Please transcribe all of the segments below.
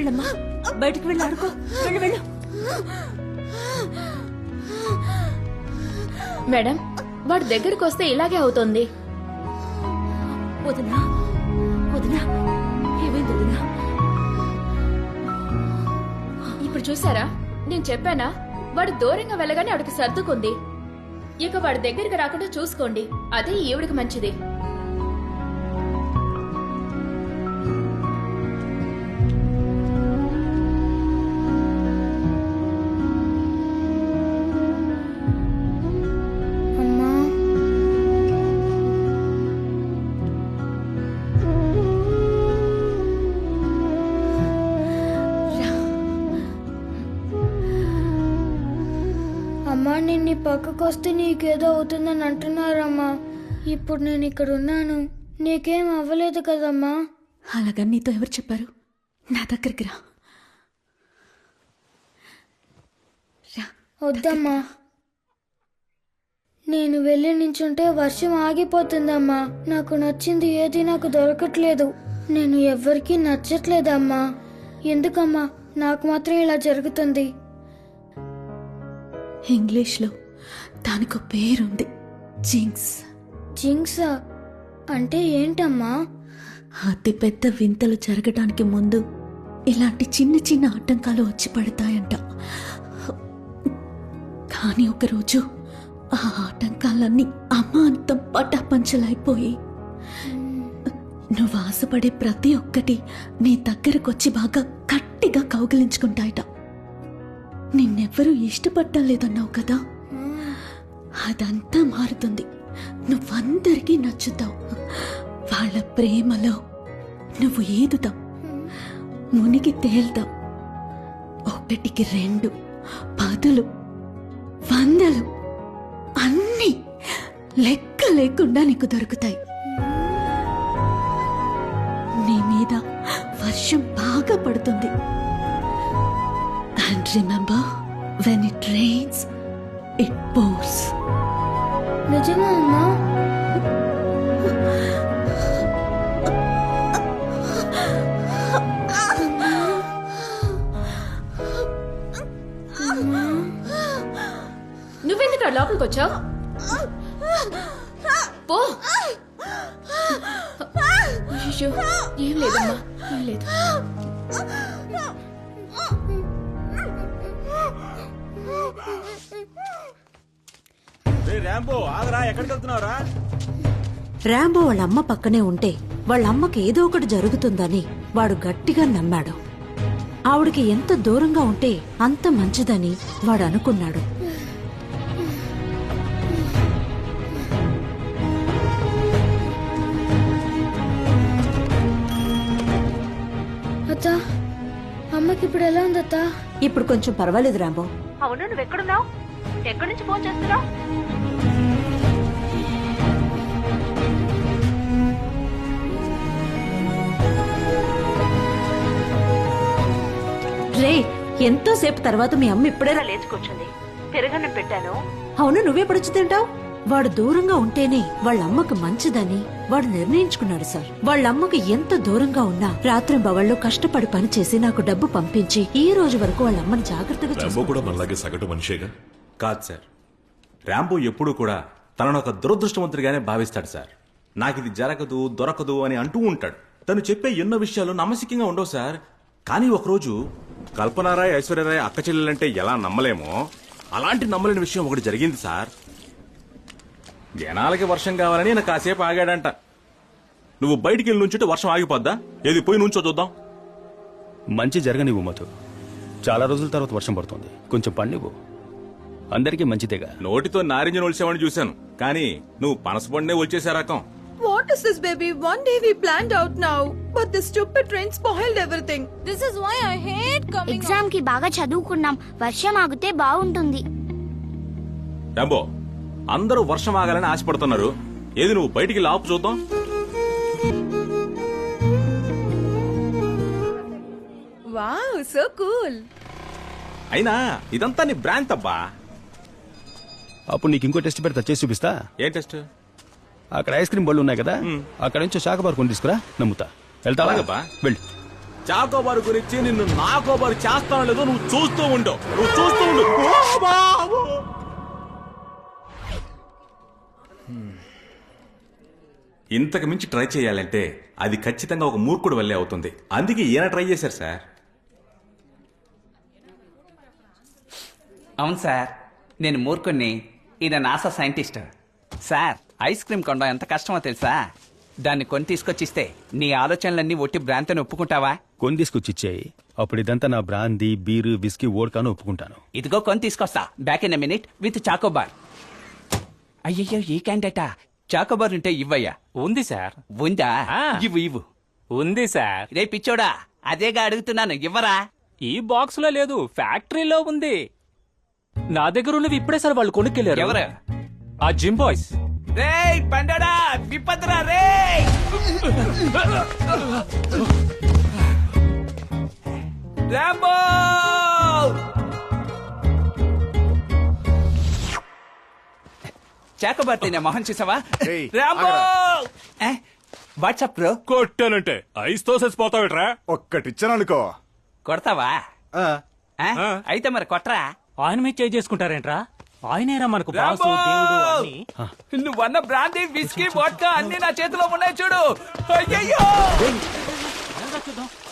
వెళ్ళమ్మా, బయటికి వెళ్ళి ఆడుకో. వెళ్ళు వెళ్ళు. మేడం, వాడు దగ్గరికి వస్తే ఇలాగే అవుతుంది. వదినా వదినా, ఏమైంది వదినా? ఇప్పుడు చూసారా, నేను చెప్పానా? వాడు దూరంగా వెళ్ళగానే ఆవిడకి సర్దుకుంది. ఇక వాడి దగ్గరికి రాకుండా చూసుకోండి, అదే ఈవిడికి మంచిది. అమ్మా, నిన్ను పక్కకొస్తే నీకేదో అవుతుందని అంటున్నారమ్మా. ఇప్పుడు నేను ఇక్కడ ఉన్నాను, నీకేం అవ్వలేదు కదమ్మా. అలాగా నీతో ఎవరు చెప్పారు? నా దగ్గరికి రా. వద్దమ్మా, నేను వెళ్ళి నించుంటే వర్షం ఆగిపోతుందమ్మా. నాకు నచ్చింది ఏది నాకు దొరకట్లేదు. నేను ఎవ్వరికీ నచ్చట్లేదమ్మా. ఎందుకమ్మా నాకు మాత్రం ఇలా జరుగుతుంది? ఇంగ్లీష్లో దానికో పేరుంది, జింక్స్. జింక్సా అంటే ఏంటమ్మా? అతి పెద్ద వింతలు జరగడానికి ముందు ఇలాంటి చిన్న చిన్న ఆటంకాలు వచ్చి పడతాయంట. కానీ ఒకరోజు ఆ ఆటంకాలన్నీ అమాంతం పటాపంచలైపోయి నువ్వు ఆశపడే ప్రతి ఒక్కటి నీ దగ్గరకొచ్చి బాగా గట్టిగా కౌగిలించుకుంటాయట. నిన్నెవ్వరూ ఇష్టపడటం లేదన్నావు కదా, అదంతా మారుతుంది. నువ్వందరికీ నచ్చుతావు. వాళ్ళ ప్రేమలో నువ్వు ఈదుతావు, మునిగి తేల్తావు. 1కి 2, 10, 100 అన్నీ లెక్క లేకుండా నీకు దొరుకుతాయి. నీ మీద వర్షం బాగా పడుతుంది. And remember, when it rains, it pours. నిజమా అమ్మా? నువ్వెందుకు లోపలికి వచ్చావు? పో. అయ్యో, ఏం లేదమ్మా, ఏం లేదు. రాంబో వాళ్ళ అమ్మ పక్కనే ఉంటే వాళ్ళ అమ్మకి ఏదో ఒకటి జరుగుతుందని వాడు గట్టిగా నమ్మాడు. ఆవిడికి ఎంత దూరంగా ఉంటే అంత మంచిదని వాడు అనుకున్నాడు. అత్తా, అమ్మకి ఇప్పుడు ఎలా ఉంది అత్తా? ఇప్పుడు కొంచెం పర్వాలేదు రాంబో. అవును, నువ్వెక్కడున్నావు? ఎక్కడి నుంచి ఫోన్ చేస్తున్నావు? రే, ఎంతోసేపు తర్వాత మీ అమ్మ ఇప్పుడేరా లేచుకొచ్చింది. పెరగన్నం పెట్టాను. అవును, నువ్వెప్పుడొచ్చి తింటావు? వాడు దూరంగా ఉంటేనే వాళ్ళ అమ్మకు మంచిదని వాడు నిర్ణయించుకున్నాడు సార్. వాళ్ళ అమ్మకు ఎంత దూరంగా ఉన్నా రాత్రి బవళ్ళు కష్టపడి పనిచేసి నాకు డబ్బు పంపించి ఈ రోజు వరకు వాళ్ళ అమ్మని జాగ్రత్తగా చూసుకుంటాడు. కాదు సార్, రాంబో ఎప్పుడూ కూడా తనను ఒక దురదృష్టవంతుడిగానే భావిస్తాడు సార్. నాకు ఇది జరగదు, దొరకదు అని అంటూ ఉంటాడు. తను చెప్పే ఎన్నో విషయాలు నమ్మశక్యంగా ఉండవు సార్. కానీ ఒకరోజు కల్పనారాయ్, ఐశ్వర్యరాయ్ అక్క చెల్లెలంటే ఎలా నమ్మలేమో అలాంటి నమ్మలేని విషయం ఒకటి జరిగింది సార్. జనాలకి వర్షం కావాలని నాకు కాసేపు ఆగాడంట. నువ్వు బయటికి వెళ్ళి నుంచుంటే వర్షం ఆగిపోద్దా? ఏది పోయి నుంచో చూద్దాం. మంచి జరగనివ్వు మధు. చాలా రోజుల తర్వాత వర్షం పడుతుంది, కొంచెం పండివ్వు. అందరికీ మంచిదేగా. నోటితో నారింజ ఒలిసేవాడిని చూశాను, కానీ నువ్వు పనసపండే ఒలిచేసే రకం. What is this, baby? One day we planned out now, but this stupid rain spoiled everything. This is why I hate coming. Exam కి బాగా చదువుకున్నాం, వర్షం ఆగితే బాగుంటుంది. రాంబో, అందరూ వర్షం ఆగాలని ఆశపడుతున్నారు. ఏది నువ్వు బయటికి లాపు చూద్దాం. Wow, so cool. అయినా ఇదంతా నీ బ్రాండ్ అబ్బా. అప్పుడు నీకు ఇంకో టెస్ట్ పెడతా, చేసి చూపిస్తా. ఏం టెస్ట్? అక్కడ ఐస్ క్రీమ్ బళ్ళు ఉన్నాయి కదా, అక్కడ నుంచి శాఖబార్ కొని తీసుకురా, నమ్ముతా. వెళ్తావా? అలాగబ్బా. వెళ్ళు. చాకోబారు గురించి నిన్ను నాకోబారు చేస్తానో లేదో నువ్వు చూస్తూ ఉండు. ఓ బాబు! ఇంతకు మించి ట్రై చేయాలంటే అది ఖచ్చితంగా ఒక మూర్ఖుడు వల్లే అవుతుంది. అందుకే ఈయన ట్రై చేశారు సార్. అవును సార్, నేను మూర్ఖుణ్ణి, ఈయన NASA scientist. Sir, ice cream కొనడం ఎంత కష్టమో తెలుసా? దాన్ని కొని తీసుకొచ్చిస్తే నీ ఆలోచనలన్నీ ఒట్టి భ్రాంతిని ఒప్పుకుంటావా? కొని తీసుకొచ్చిచ్చేయి, అప్పుడు ఇదంతా నా బ్రాందీ బీరు విస్కీ ఓడ్కాను ఒప్పుకుంటాను. ఇదిగో కొని తీసుకొస్తా, back in a minute with Choco Bar. అయ్యయ్యో, ఈ క్యాండేటా చాకోబార్ ఉంటే ఇవ్వయ్యా. ఉంది సార్. ఉందా? ఇవ్వు. ఉంది సార్. రే పిచ్చోడా, అదేగా అడుగుతున్నాను, ఇవ్వరా? ఈ బాక్స్ లో లేదు, ఫ్యాక్టరీలో ఉంది. నా దగ్గర ఉన్నవి ఇప్పుడే సార్ వాళ్ళు కొనుక్కెళ్ళారు. ఎవరు? ఆ జిమ్ బాయ్స్. రేయ్ పండడా, విపత్తురా రే! రాంబో! చాకోబార్ తినే మొహం చూసావా? రాంబో! WhatsApp bro. కొట్టానంటే ఐస్ తో చచ్చిపోతావుట్రా. ఒక్కటిచ్చాననుకో కొడతావా? అయితే మరి కొట్రా. ఆయన మీద చేయి చేసుకుంటారేంట్రా? ఆయనేరా మనకు బాసు, దేవుడు అన్ని. నువ్వన్న బ్రాందీ విస్కీ వోడ్కా అన్ని నా చేతిలో ఉన్నాయి చూడు. అయ్యయ్యో!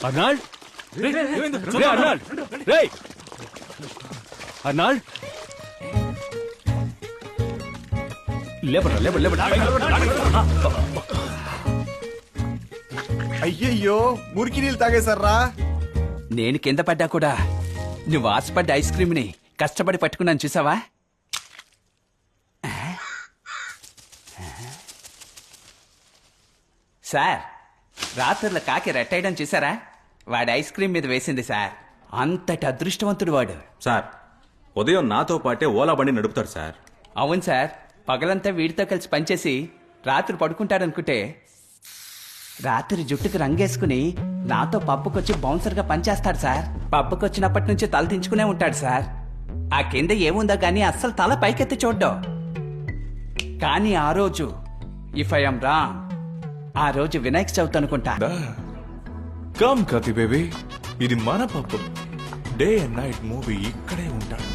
అర్నాల్డ్, అర్నాల్డ్, లేబరా. అయ్యయ్యో, మురికి నీళ్ళు తాగేశారా? నేను కింద పడ్డా కూడా నువ్వు ఆశపడ్డ ఐస్ క్రీమ్ ని కష్టపడి పట్టుకున్నాను చూసావా? సార్, రాత్రుల కాకి రెట్టేయడం చూసారా? వాడి ఐస్ క్రీమ్ మీద వేసింది సార్. అంతటి అదృష్టవంతుడు వాడు. సార్, ఉదయం నాతో పాటే ఓలా బండి నడుపుతాడు సార్. అవును సార్, పగలంతా వీడితో కలిసి పనిచేసి రాత్రి పడుకుంటాడనుకుంటే రాత్రి జుట్టుకు రంగేసుకుని నాతో పప్పుకొచ్చి బౌన్సర్గా పనిచేస్తాడు సార్. పప్పుకొచ్చినప్పటి నుంచి తల దించుకునే ఉంటాడు సార్. ఆ కింద ఏముందో గానీ అస్సలు తల పైకెత్తి చూడ్డం. కానీ ఆ రోజు ఇఫ్ ఐఎమ్ రాంగ్, ఆ రోజు వినాయక చవితి అనుకుంటా. కమ్ కతి బేబీ, ఇది మన పప్పు. డే అండ్ నైట్ మూవీ ఇక్కడే ఉంటాడు.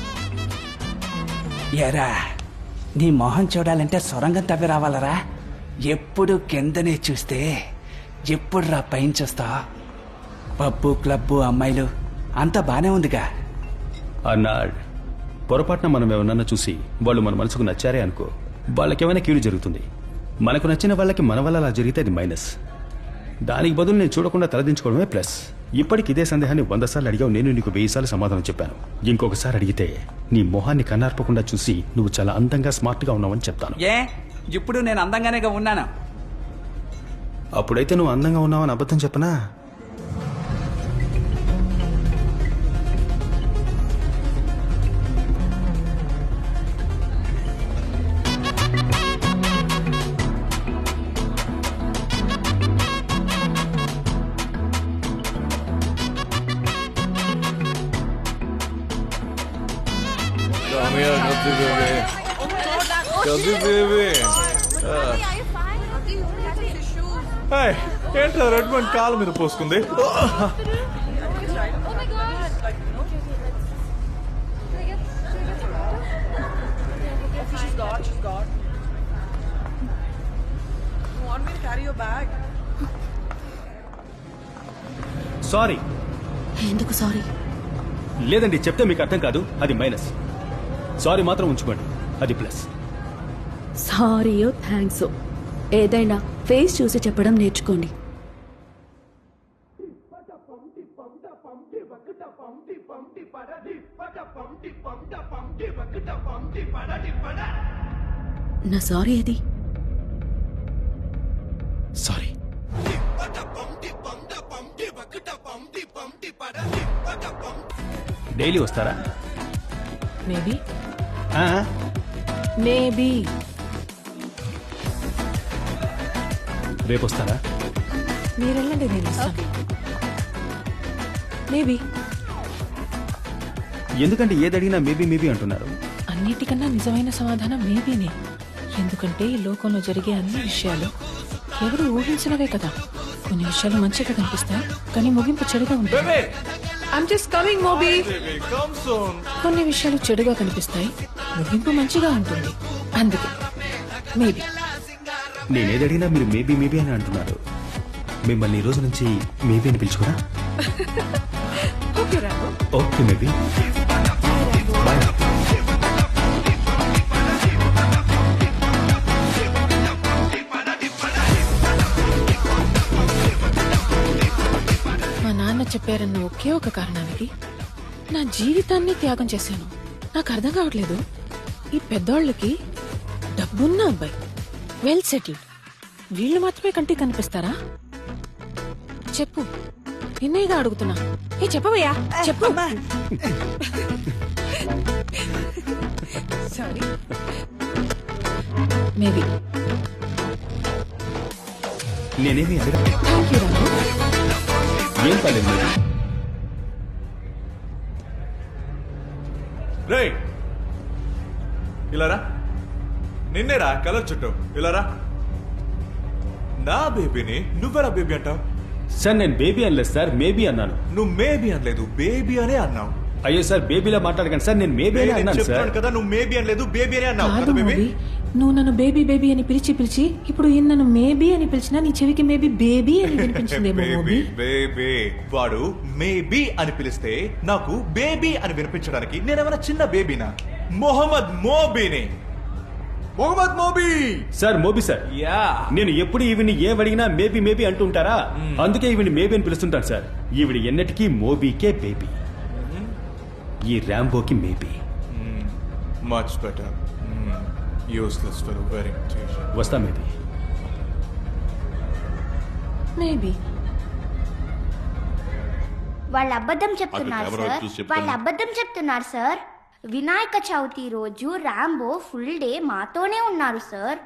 ఎరా, నీ మొహం చూడాలంటే సొరంగం తవ్వి రావాలరా? ఎప్పుడు కిందనే చూస్తే ఎప్పుడు రా పైన చూస్తా? పబ్బు క్లబ్బు అమ్మాయిలు అంతా బానే ఉందిగా. అర్నాల్డ్, పొరపాటున మనం ఎవరన్నా చూసి వాళ్ళు మన మనసుకు నచ్చారే అనుకో, వాళ్ళకేమైనా కీడు జరుగుతుంది. మనకు నచ్చిన వాళ్ళకి మన వల్ల అలా జరిగితే అది మైనస్. దానికి బదులు నేను చూడకుండా తలదించుకోవడమే ప్లస్. ఇప్పటికి ఇదే సందేహాన్ని 100 సార్లు అడిగావు, నేను నీకు 1000 సార్లు సమాధానం చెప్పాను. ఇంకొకసారి అడిగితే నీ మొహాన్ని కన్నార్పకుండా చూసి నువ్వు చాలా అందంగా స్మార్ట్గా ఉన్నావని చెప్తాను. ఏ, ఇప్పుడు నేను అందంగానేగా ఉన్నాను. అప్పుడైతే నువ్వు అందంగా ఉన్నావని అబద్ధం చెప్పనా? ఏంట్రా రెడ్ వన్ కాలు మీద పోసుకుంది? సారీ. ఎందుకు సారీ? లేదండి, చెప్తే మీకు అర్థం కాదు, అది మైనస్. సారీ మాత్రం ఉంచుకోండి, అది ప్లస్. సారీయో థ్యాంక్స్ ఏదైనా ఫేస్ చూసి చెప్పడం నేర్చుకోండి. నా సారీ ఏది? సారీ. డైలీ వస్తారా? మేబీ ఆ? మేబీ రేపు వస్తారా? మీరెళ్ళండి, నేను వస్తాను. మేబీ. ఎందుకంటే ఏది అడిగినా మేబీ మేబీ అంటున్నారు. అన్నిటికన్నా నిజమైన సమాధానం మేబీనే. ఎందుకంటే ఈ లోకంలో జరిగే అన్ని విషయాలు ఎవరు ఊహించినవే కదా. కొన్ని విషయాలు మంచిగా కనిపిస్తాయి కానీ ముగింపు చెడుగా ఉంటుంది. Baby I'm just coming, Moby. Baby come soon. కొన్ని విషయాలు చెడుగా కనిపిస్తాయి ముగింపు మంచిగా ఉంటుంది. అందుకే మేబీ. నేనేది అడిగినా మీరు మేబీ మేబీ అని అంటున్నారు. మిమ్మల్ని ఈ రోజు నుంచి మేబీ అని పిలుచుకోరా? Okay, Rambo. Okay maybe. Bye. మా నాన్న చెప్పారన్న ఒకే ఒక కారణానికి నా జీవితాన్ని త్యాగం చేశాను. నాకు అర్థం కావట్లేదు, ఈ పెద్దోళ్ళకి డబ్బున్న అబ్బాయి, వెల్ సెటిల్డ్, వీళ్ళు మాత్రమే కంటికి కనిపిస్తారా? చెప్పు, నిన్నేగా అడుగుతున్నా. ఏ చెప్పవయ్యా, చెప్పు. Sorry. మేబీ. నేనేమి అడగ. థ్యాంక్ యూ రాము. ఏం పర్లేదు మేబీ. రేయ్ ఇలారా, నిన్నేరా కలర్ చుట్టూ. ఇలారా, నా బేబీని నువ్వెలా బేబీ అంటావు? సార్ నేను బేబీ అనలేదు సార్, మేబీ అన్నాను. నువ్వు మేబీ అనలేదు, బేబీ అనే అన్నావు. అయ్యో సార్, బేబీలా మాట్లాడకండి సార్, నేను మేబీ అని నేను అన్నాను సార్. చెప్తాను కదా, నువ్వు మేబీ అనలేదు, బేబీ అనే అన్నావు కాదు కదా బేబీ. మూవీ, నువ్వు నన్ను బేబీ బేబీ అని పిలిచి ఇప్పుడు ఈయన నన్ను మేబీ అని పిలిచినా నీ చెవికి మేబీ బేబీ అని వినిపించిందేమో బేబీ మూవీ. బేబీ వాడు మేబీ అని పిలిస్తే నాకు బేబీ అని వినిపించడానికి నేనేమైనా చిన్న బేబీనా? మొహమ్మద్ మోబీని. Mohammed Moby. Sir Moby sir, ya. నేను ఎప్పుడు ఈవిని ఏం అడిగినా మేబీ మేబీ అంటుంటారా, అందుకే ఈవిని మేబీ అని పిలుస్తుంటాను సార్. ఈవిడ ఎన్నటికీ మోబీకే బేబీ, ఈ ర్యాంబోకి maybe. Much better. Useless for very వస్తా మేబీ. మేబీ. వాళ్ళు అబద్ధం చెప్తున్నారు సార్, వాళ్ళు అబద్ధం చెప్తున్నారు సార్. వినాయక చవితి రోజు రాంబో ఫుల్ డే మాతోనే ఉన్నారు సార్.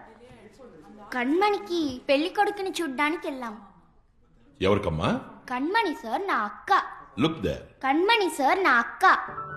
కణ్మణికి పెళ్లి కొడుకుని చూడ్డానికి వెళ్ళాం. ఎవరికమ్మా? కణ్మణి సార్ నా అక్క. Look there. కణ్మణి సార్ నా అక్క.